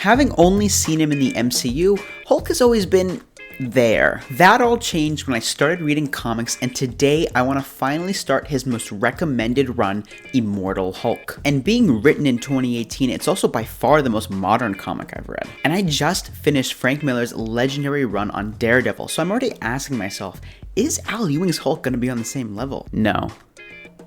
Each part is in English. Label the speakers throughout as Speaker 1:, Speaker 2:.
Speaker 1: Having only seen him in the MCU, Hulk has always been there. That all changed when I started reading comics, and today I want to finally start his most recommended run, Immortal Hulk. And being written in 2018, it's also by far the most modern comic I've read. And I just finished Frank Miller's legendary run on Daredevil, so I'm already asking myself, is Al Ewing's Hulk going to be on the same level? No.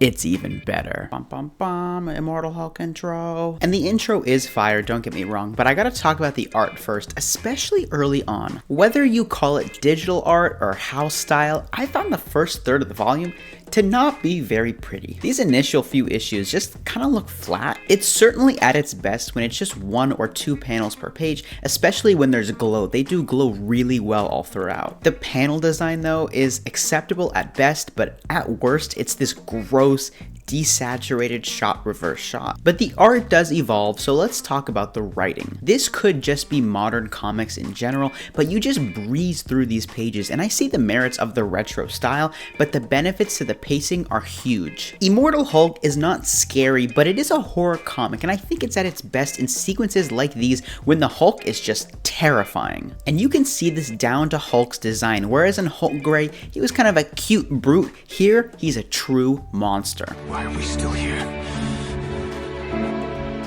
Speaker 1: It's even better. Bum bum bum, Immortal Hulk intro. And the intro is fire, don't get me wrong, but I gotta talk about the art first, especially early on. Whether you call it digital art or house style, I found the first third of the volume to not be very pretty. These initial few issues just kind of look flat. It's certainly at its best when it's just 1 or 2 panels per page, especially when there's glow. They do glow really well all throughout. The panel design though is acceptable at best, but at worst it's this gross, desaturated reverse shot. But the art does evolve, so let's talk about the writing. This could just be modern comics in general, but you just breeze through these pages, and I see the merits of the retro style, but the benefits to the pacing are huge. Immortal Hulk is not scary, but it is a horror comic, and I think it's at its best in sequences like these when the Hulk is just terrifying. And you can see this down to Hulk's design, whereas in Hulk Gray, he was kind of a cute brute. Here, he's a true monster.
Speaker 2: Why are we still here?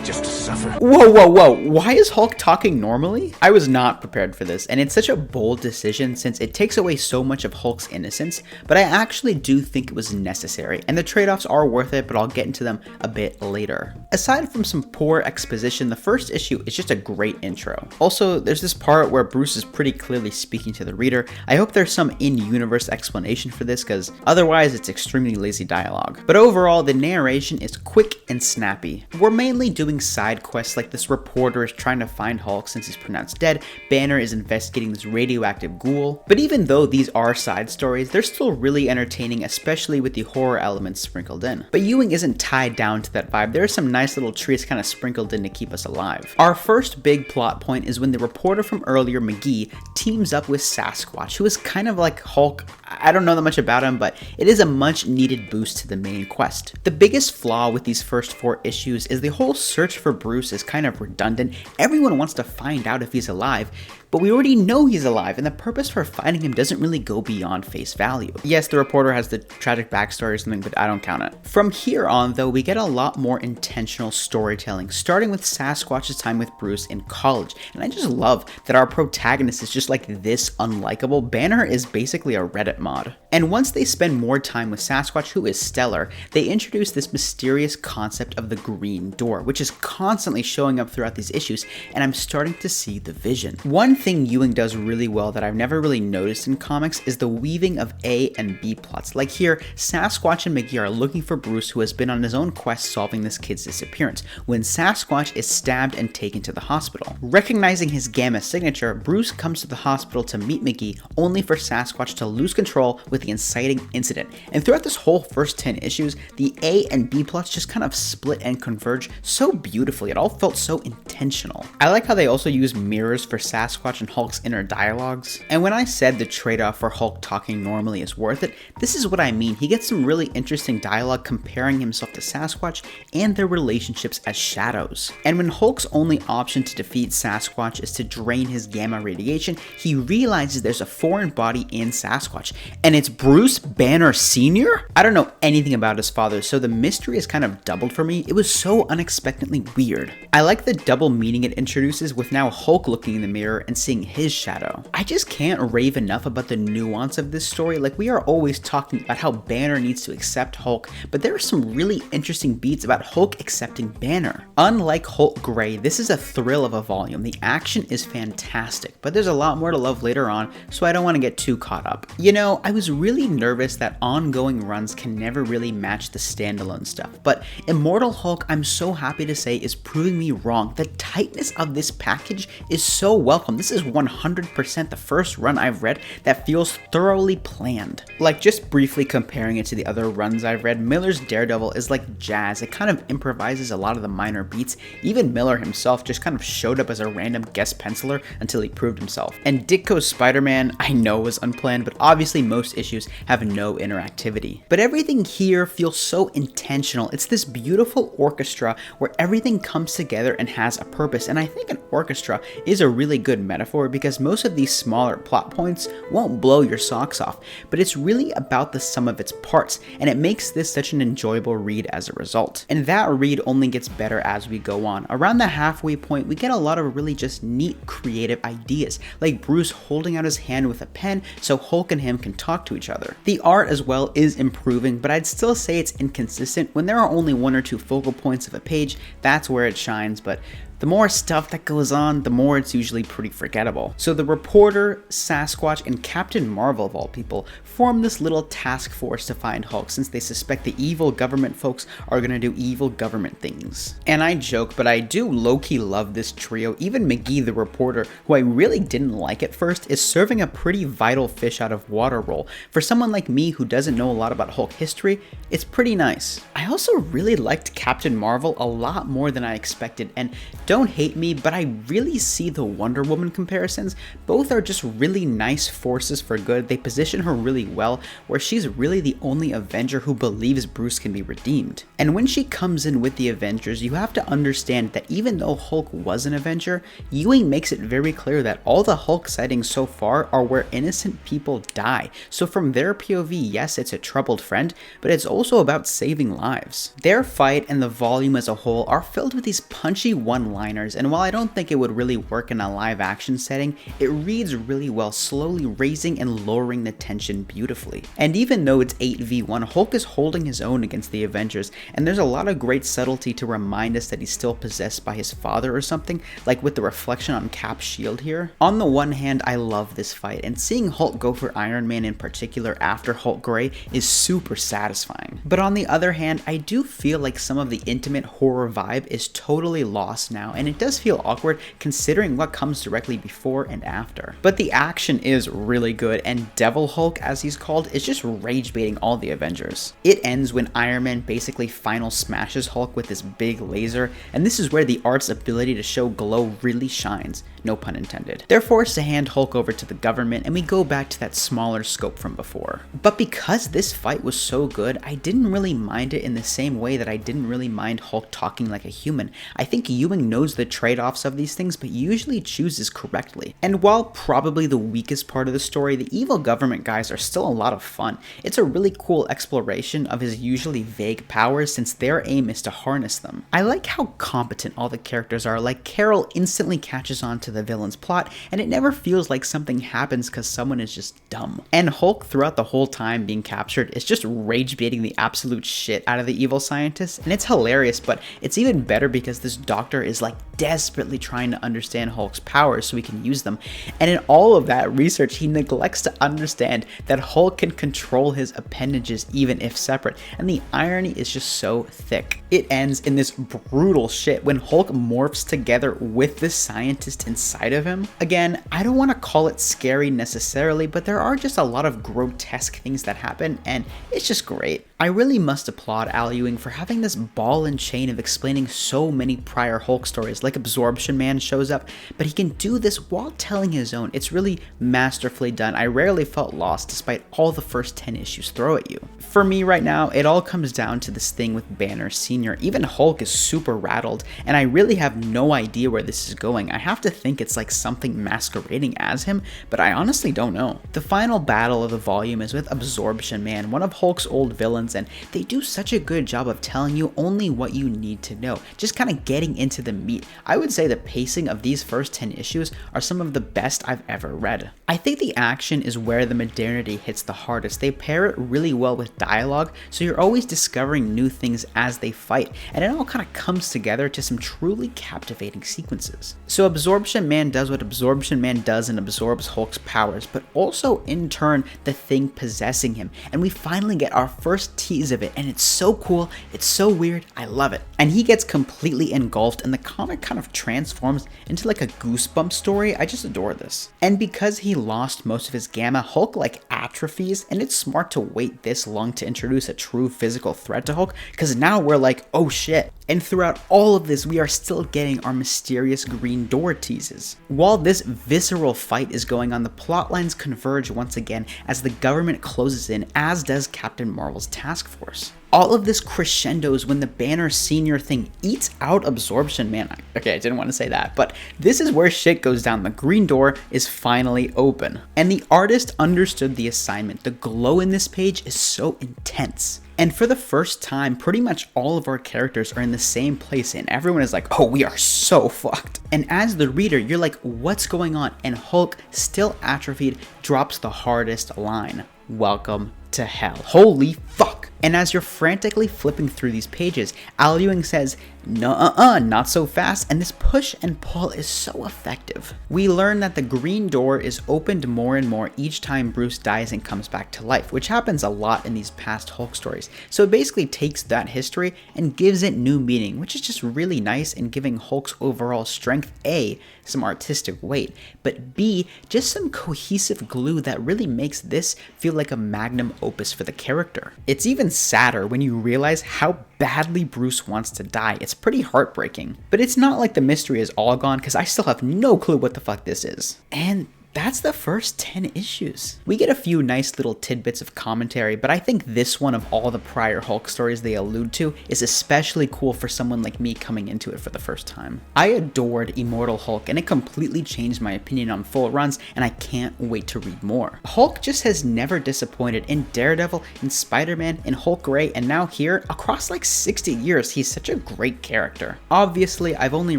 Speaker 2: Just to suffer?
Speaker 1: Whoa, whoa, whoa. Why is Hulk talking normally? I was not prepared for this, and it's such a bold decision since it takes away so much of Hulk's innocence, but I actually do think it was necessary, and the trade-offs are worth it, but I'll get into them a bit later. Aside from some poor exposition, the first issue is just a great intro. Also, there's this part where Bruce is pretty clearly speaking to the reader. I hope there's some in-universe explanation for this, because otherwise it's extremely lazy dialogue. But overall, the narration is quick and snappy. We're mainly doing side quests like this reporter is trying to find Hulk since he's pronounced dead, Banner is investigating this radioactive ghoul. But even though these are side stories, they're still really entertaining, especially with the horror elements sprinkled in. But Ewing isn't tied down to that vibe. There are some nice little treats kind of sprinkled in to keep us alive. Our first big plot point is when the reporter from earlier, McGee, teams up with Sasquatch, who is kind of like Hulk. I don't know that much about him, but it is a much needed boost to the main quest. The biggest flaw with these first 4 issues is the whole search for Bruce is kind of redundant. Everyone wants to find out if he's alive, but we already know he's alive, and the purpose for finding him doesn't really go beyond face value. Yes, the reporter has the tragic backstory or something, but I don't count it. From here on, though, we get a lot more intentional storytelling, starting with Sasquatch's time with Bruce in college, and I just love that our protagonist is just like this unlikable. Banner is basically a Reddit mod. And once they spend more time with Sasquatch, who is stellar, they introduce this mysterious concept of the green door, which is constantly showing up throughout these issues, and I'm starting to see the vision. One thing Ewing does really well that I've never really noticed in comics is the weaving of A and B plots. Like here, Sasquatch and McGee are looking for Bruce, who has been on his own quest solving this kid's disappearance, when Sasquatch is stabbed and taken to the hospital. Recognizing his gamma signature, Bruce comes to the hospital to meet McGee, only for Sasquatch to lose control with the inciting incident. And throughout this whole first 10 issues, the A and B plots just kind of split and converge so beautifully. It all felt so intentional. I like how they also use mirrors for Sasquatch and Hulk's inner dialogues. And when I said the trade-off for Hulk talking normally is worth it, this is what I mean. He gets some really interesting dialogue comparing himself to Sasquatch and their relationships as shadows. And when Hulk's only option to defeat Sasquatch is to drain his gamma radiation, he realizes there's a foreign body in Sasquatch, and it's Bruce Banner Sr.? I don't know anything about his father, so the mystery is kind of doubled for me. It was so unexpectedly weird. I like the double meaning it introduces, with now Hulk looking in the mirror and seeing his shadow. I just can't rave enough about the nuance of this story. Like, we are always talking about how Banner needs to accept Hulk, but there are some really interesting beats about Hulk accepting Banner. Unlike Hulk Gray, this is a thrill of a volume. The action is fantastic, but there's a lot more to love later on, so I don't want to get too caught up. You know, I was really nervous that ongoing runs can never really match the standalone stuff, but Immortal Hulk, I'm so happy to say, is proving me wrong. The tightness of this package is so welcome. This is 100% the first run I've read that feels thoroughly planned. Like, just briefly comparing it to the other runs I've read, Miller's Daredevil is like jazz. It kind of improvises a lot of the minor beats. Even Miller himself just kind of showed up as a random guest penciler until he proved himself. And Ditko's Spider-Man, I know was unplanned, but obviously honestly most issues have no interactivity. But everything here feels so intentional. It's this beautiful orchestra where everything comes together and has a purpose, and I think an orchestra is a really good metaphor because most of these smaller plot points won't blow your socks off, but it's really about the sum of its parts, and it makes this such an enjoyable read as a result. And that read only gets better as we go on. Around the halfway point, we get a lot of really just neat creative ideas, like Bruce holding out his hand with a pen so Hulk and him can talk to each other. The art as well is improving, but I'd still say it's inconsistent. When there are only one or two focal points of a page, that's where it shines, but the more stuff that goes on, the more it's usually pretty forgettable. So the reporter, Sasquatch, and Captain Marvel of all people form this little task force to find Hulk since they suspect the evil government folks are gonna do evil government things. And I joke, but I do low-key love this trio. Even McGee the reporter, who I really didn't like at first, is serving a pretty vital fish out of water role. For someone like me who doesn't know a lot about Hulk history, it's pretty nice. I also really liked Captain Marvel a lot more than I expected, and don't hate me, but I really see the Wonder Woman comparisons. Both are just really nice forces for good. They position her really well, where she's really the only Avenger who believes Bruce can be redeemed. And when she comes in with the Avengers, you have to understand that even though Hulk was an Avenger, Ewing makes it very clear that all the Hulk sightings so far are where innocent people die. So from their POV, yes, it's a troubled friend, but it's also about saving lives. Their fight and the volume as a whole are filled with these punchy one-liners, and while I don't think it would really work in a live action setting, it reads really well, slowly raising and lowering the tension beautifully. And even though it's 8v1, Hulk is holding his own against the Avengers, and there's a lot of great subtlety to remind us that he's still possessed by his father or something, like with the reflection on Cap's shield here. On the one hand, I love this fight, and seeing Hulk go for Iron Man in particular after Hulk Grey is super satisfying. But on the other hand, I do feel like some of the intimate horror vibe is totally lost now, and it does feel awkward considering what comes directly before and after. But the action is really good, and Devil Hulk, as he's called, is just rage baiting all the Avengers. It ends when Iron Man basically final smashes Hulk with this big laser, and this is where the art's ability to show glow really shines. No pun intended. They're forced to hand Hulk over to the government, and we go back to that smaller scope from before. But because this fight was so good, I didn't really mind it in the same way that I didn't really mind Hulk talking like a human. I think Ewing knows the trade-offs of these things, but usually chooses correctly. And while probably the weakest part of the story, the evil government guys are still a lot of fun. It's a really cool exploration of his usually vague powers since their aim is to harness them. I like how competent all the characters are, like Carol instantly catches on to the villain's plot, and it never feels like something happens because someone is just dumb. And Hulk, throughout the whole time being captured, is just rage baiting the absolute shit out of the evil scientists, and it's hilarious, but it's even better because this doctor is like desperately trying to understand Hulk's powers so he can use them, and in all of that research he neglects to understand that Hulk can control his appendages even if separate, and the irony is just so thick. It ends in this brutal shit when Hulk morphs together with the scientist inside of him. Again, I don't want to call it scary necessarily, but there are just a lot of grotesque things that happen, and it's just great. I really must applaud Al Ewing for having this ball and chain of explaining so many prior Hulk stories, like Absorption Man shows up, but he can do this while telling his own. It's really masterfully done. I rarely felt lost despite all the first 10 issues throw at you. For me right now, it all comes down to this thing with Banner Sr. Even Hulk is super rattled, and I really have no idea where this is going. I have to think it's like something masquerading as him, but I honestly don't know. The final battle of the volume is with Absorption Man, one of Hulk's old villains, and they do such a good job of telling you only what you need to know, just kind of getting into the meat. I would say the pacing of these first 10 issues are some of the best I've ever read. I think the action is where the modernity hits the hardest. They pair it really well with dialogue, so you're always discovering new things as they fight, and it all kind of comes together to some truly captivating sequences. So Absorption Man does what Absorption Man does and absorbs Hulk's powers, but also in turn the thing possessing him, and we finally get our first tease of it, and it's so cool, it's so weird, I love it. And he gets completely engulfed, and the comic kind of transforms into like a Goosebump story. I just adore this. And because he lost most of his gamma, Hulk like atrophies, and it's smart to wait this long to introduce a true physical threat to Hulk, because now we're like, oh shit. And throughout all of this, we are still getting our mysterious green door teases. While this visceral fight is going on, the plot lines converge once again as the government closes in, as does Captain Marvel's task force. All of this crescendos when the Banner Senior thing eats out Absorption Man. Okay, I didn't want to say that, but this is where shit goes down. The green door is finally open. And the artist understood the assignment. The glow in this page is so intense. And for the first time, pretty much all of our characters are in the same place and everyone is like, oh, we are so fucked. And as the reader, you're like, what's going on? And Hulk, still atrophied, drops the hardest line. Welcome to hell. Holy fuck. And as you're frantically flipping through these pages, Ewing says, nuh-uh, not so fast, and this push and pull is so effective. We learn that the green door is opened more and more each time Bruce dies and comes back to life, which happens a lot in these past Hulk stories. So it basically takes that history and gives it new meaning, which is just really nice in giving Hulk's overall strength, A, some artistic weight, but B, just some cohesive glue that really makes this feel like a magnum opus for the character. It's even sadder when you realize how badly Bruce wants to die. It's pretty heartbreaking. But it's not like the mystery is all gone, because I still have no clue what the fuck this is. And that's the first 10 issues. We get a few nice little tidbits of commentary, but I think this one of all the prior Hulk stories they allude to is especially cool for someone like me coming into it for the first time. I adored Immortal Hulk, and it completely changed my opinion on full runs, and I can't wait to read more. Hulk just has never disappointed in Daredevil, in Spider-Man, in Hulk Gray, and now here, across like 60 years, he's such a great character. Obviously, I've only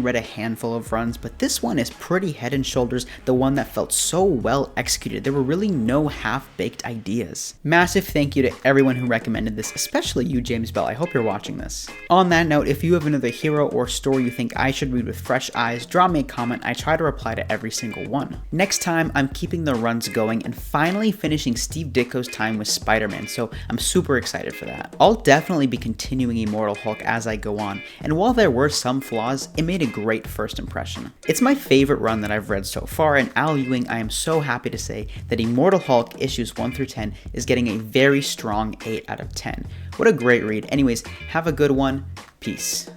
Speaker 1: read a handful of runs, but this one is pretty head and shoulders the one that felt so well executed. There were really no half-baked ideas. Massive thank you to everyone who recommended this, especially you, James Bell. I hope you're watching this. On that note, if you have another hero or story you think I should read with fresh eyes, drop me a comment. I try to reply to every single one. Next time, I'm keeping the runs going and finally finishing Steve Ditko's time with Spider-Man, so I'm super excited for that. I'll definitely be continuing Immortal Hulk as I go on, and while there were some flaws, it made a great first impression. It's my favorite run that I've read so far, and Ewing, I am so happy to say that Immortal Hulk issues 1 through 10 is getting a very strong 8 out of 10. What a great read. Anyways, have a good one. Peace.